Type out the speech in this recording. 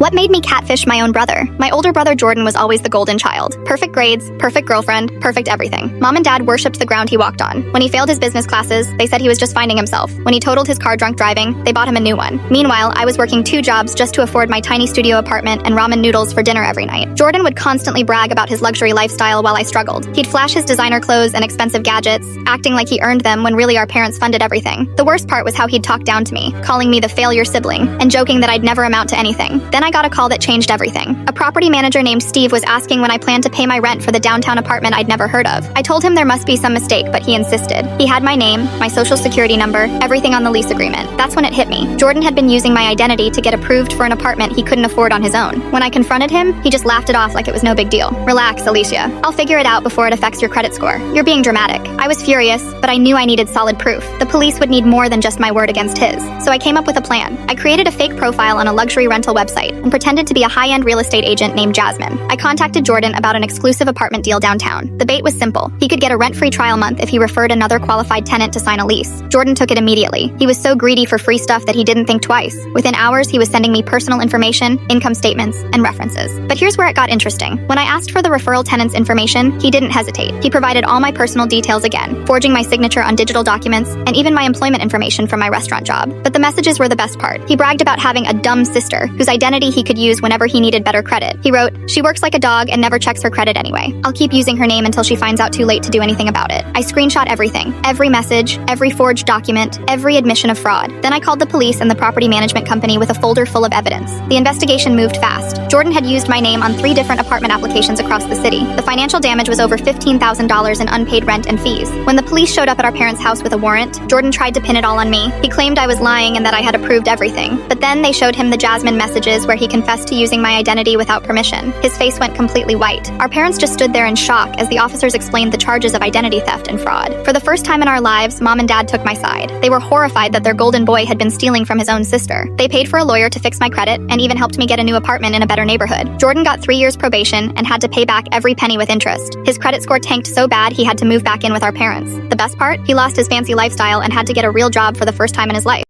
What made me catfish my own brother? My older brother Jordan was always the golden child. Perfect grades, perfect girlfriend, perfect everything. Mom and dad worshipped the ground he walked on. When he failed his business classes, they said he was just finding himself. When he totaled his car drunk driving, they bought him a new one. Meanwhile, I was working 2 jobs just to afford my tiny studio apartment and ramen noodles for dinner every night. Jordan would constantly brag about his luxury lifestyle while I struggled. He'd flash his designer clothes and expensive gadgets, acting like he earned them when really our parents funded everything. The worst part was how he'd talk down to me, calling me the failure sibling, and joking that I'd never amount to anything. Then I got a call that changed everything. A property manager named Steve was asking when I planned to pay my rent for the downtown apartment I'd never heard of. I told him there must be some mistake, but he insisted. He had my name, my social security number, everything on the lease agreement. That's when it hit me. Jordan had been using my identity to get approved for an apartment he couldn't afford on his own. When I confronted him, he just laughed it off like it was no big deal. Relax, Alicia. I'll figure it out before it affects your credit score. You're being dramatic. I was furious, but I knew I needed solid proof. The police would need more than just my word against his. So I came up with a plan. I created a fake profile on a luxury rental website and pretended to be a high-end real estate agent named Jasmine. I contacted Jordan about an exclusive apartment deal downtown. The bait was simple. He could get a rent-free trial month if he referred another qualified tenant to sign a lease. Jordan took it immediately. He was so greedy for free stuff that he didn't think twice. Within hours, he was sending me personal information, income statements, and references. But here's where it got interesting. When I asked for the referral tenant's information, he didn't hesitate. He provided all my personal details again, forging my signature on digital documents, and even my employment information from my restaurant job. But the messages were the best part. He bragged about having a dumb sister, whose identity he could use whenever he needed better credit. He wrote, "She works like a dog and never checks her credit anyway. I'll keep using her name until she finds out too late to do anything about it." I screenshot everything. Every message, every forged document, every admission of fraud. Then I called the police and the property management company with a folder full of evidence. The investigation moved fast. Jordan had used my name on 3 different apartment applications across the city. The financial damage was over $15,000 in unpaid rent and fees. When the police showed up at our parents' house with a warrant, Jordan tried to pin it all on me. He claimed I was lying and that I had approved everything. But then they showed him the Jasmine messages where he confessed to using my identity without permission. His face went completely white. Our parents just stood there in shock as the officers explained the charges of identity theft and fraud. For the first time in our lives, Mom and Dad took my side. They were horrified that their golden boy had been stealing from his own sister. They paid for a lawyer to fix my credit and even helped me get a new apartment in a better neighborhood. Jordan got 3 years probation and had to pay back every penny with interest. His credit score tanked so bad he had to move back in with our parents. The best part? He lost his fancy lifestyle and had to get a real job for the first time in his life.